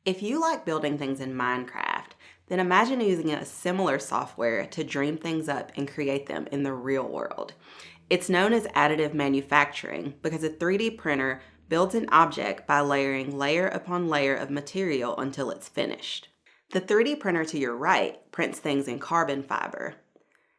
If you like building things in Minecraft, then imagine using a similar software to dream things up and create them in the real world. It's known as additive manufacturing because a 3D printer builds an object by layering layer upon layer of material until it's finished. The 3D printer to your right prints things in carbon fiber.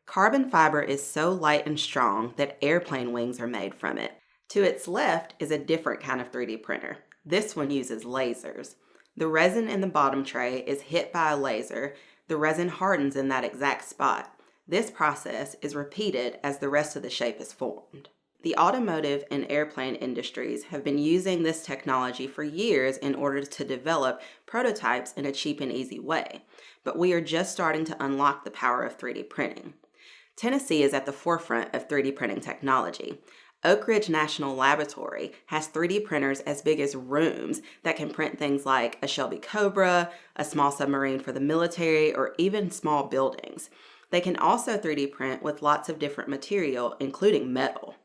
Carbon fiber is so light and strong that airplane wings are made from it. To its left is a different kind of 3D printer. This one uses lasers. The resin in the bottom tray is hit by a laser. The resin hardens in that exact spot. This process is repeated as the rest of the shape is formed. The automotive and airplane industries have been using this technology for years in order to develop prototypes in a cheap and easy way, but we are just starting to unlock the power of 3D printing. Tennessee is at the forefront of 3D printing technology. Oak Ridge National Laboratory has 3D printers as big as rooms that can print things like a Shelby Cobra, a small submarine for the military, or even small buildings. They can also 3D print with lots of different material, including metal.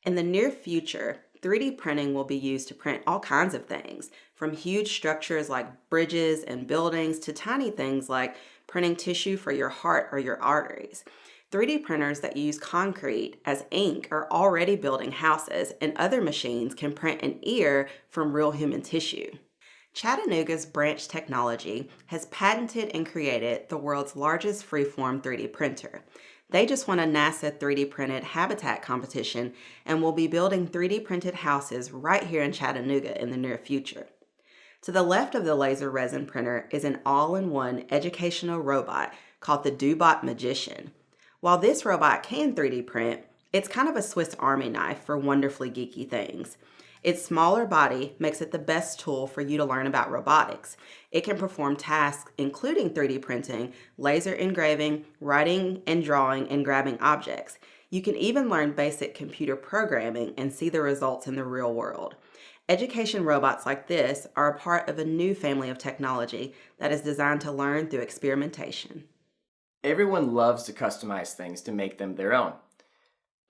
In the near future, 3D printing will be used to print all kinds of things, from huge structures like bridges and buildings to tiny things like printing tissue for your heart or your arteries. 3D printers that use concrete as ink are already building houses, and other machines can print an ear from real human tissue. Chattanooga's Branch Technology has patented and created the world's largest freeform 3D printer. They just won a NASA 3D printed habitat competition and will be building 3D printed houses right here in Chattanooga in the near future. To the left of the laser resin printer is an all-in-one educational robot called the DoBot Magician. While this robot can 3D print, it's kind of a Swiss Army knife for wonderfully geeky things. Its smaller body makes it the best tool for you to learn about robotics. It can perform tasks including 3D printing, laser engraving, writing and drawing, and grabbing objects. You can even learn basic computer programming and see the results in the real world. Education robots like this are a part of a new family of technology that is designed to learn through experimentation. Everyone loves to customize things to make them their own.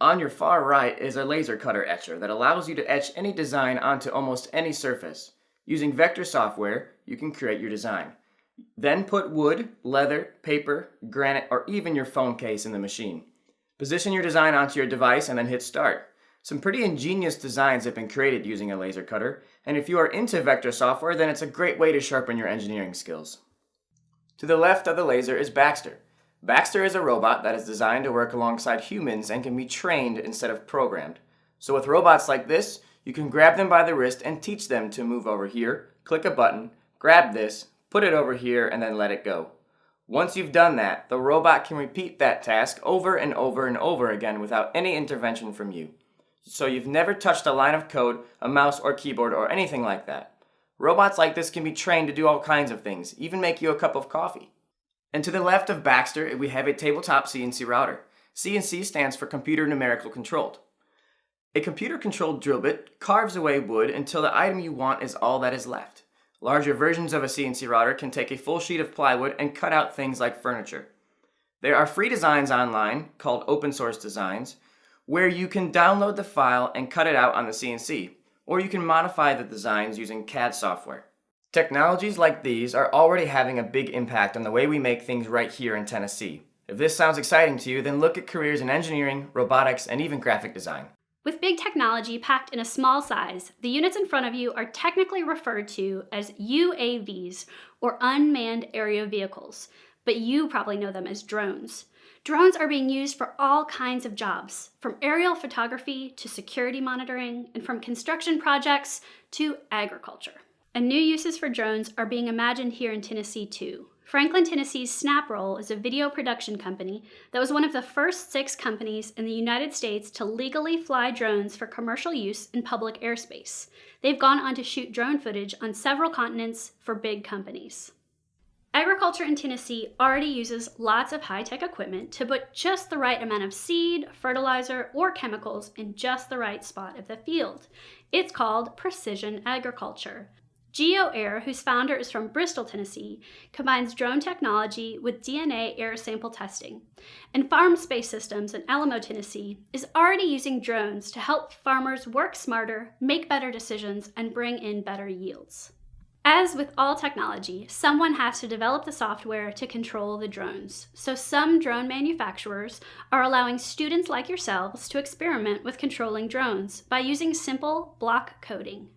On your far right is a laser cutter etcher that allows you to etch any design onto almost any surface. Using vector software, you can create your design. Then put wood, leather, paper, granite, or even your phone case in the machine. Position your design onto your device and then hit start. Some pretty ingenious designs have been created using a laser cutter, and if you are into vector software, then it's a great way to sharpen your engineering skills. To the left of the laser is Baxter. Baxter is a robot that is designed to work alongside humans and can be trained instead of programmed. So with robots like this, you can grab them by the wrist and teach them to move over here, click a button, grab this, put it over here, and then let it go. Once you've done that, the robot can repeat that task over and over and over again without any intervention from you. So you've never touched a line of code, a mouse or keyboard, or anything like that. Robots like this can be trained to do all kinds of things, even make you a cup of coffee. And to the left of Baxter, we have a tabletop CNC router. CNC stands for Computer Numerical Controlled. A computer-controlled drill bit carves away wood until the item you want is all that is left. Larger versions of a CNC router can take a full sheet of plywood and cut out things like furniture. There are free designs online, called open source designs, where you can download the file and cut it out on the CNC, or you can modify the designs using CAD software. Technologies like these are already having a big impact on the way we make things right here in Tennessee. If this sounds exciting to you, then look at careers in engineering, robotics, and even graphic design. With big technology packed in a small size, the units in front of you are technically referred to as UAVs, or unmanned aerial vehicles, but you probably know them as drones. Drones are being used for all kinds of jobs, from aerial photography to security monitoring, and from construction projects to agriculture. And new uses for drones are being imagined here in Tennessee too. Franklin, Tennessee's Snaproll is a video production company that was one of the first 6 companies in the United States to legally fly drones for commercial use in public airspace. They've gone on to shoot drone footage on several continents for big companies. Agriculture in Tennessee already uses lots of high-tech equipment to put just the right amount of seed, fertilizer, or chemicals in just the right spot of the field. It's called precision agriculture. GeoAir, whose founder is from Bristol, Tennessee, combines drone technology with DNA air sample testing. And Farm Space Systems in Alamo, Tennessee, is already using drones to help farmers work smarter, make better decisions, and bring in better yields. As with all technology, someone has to develop the software to control the drones. So some drone manufacturers are allowing students like yourselves to experiment with controlling drones by using simple block coding.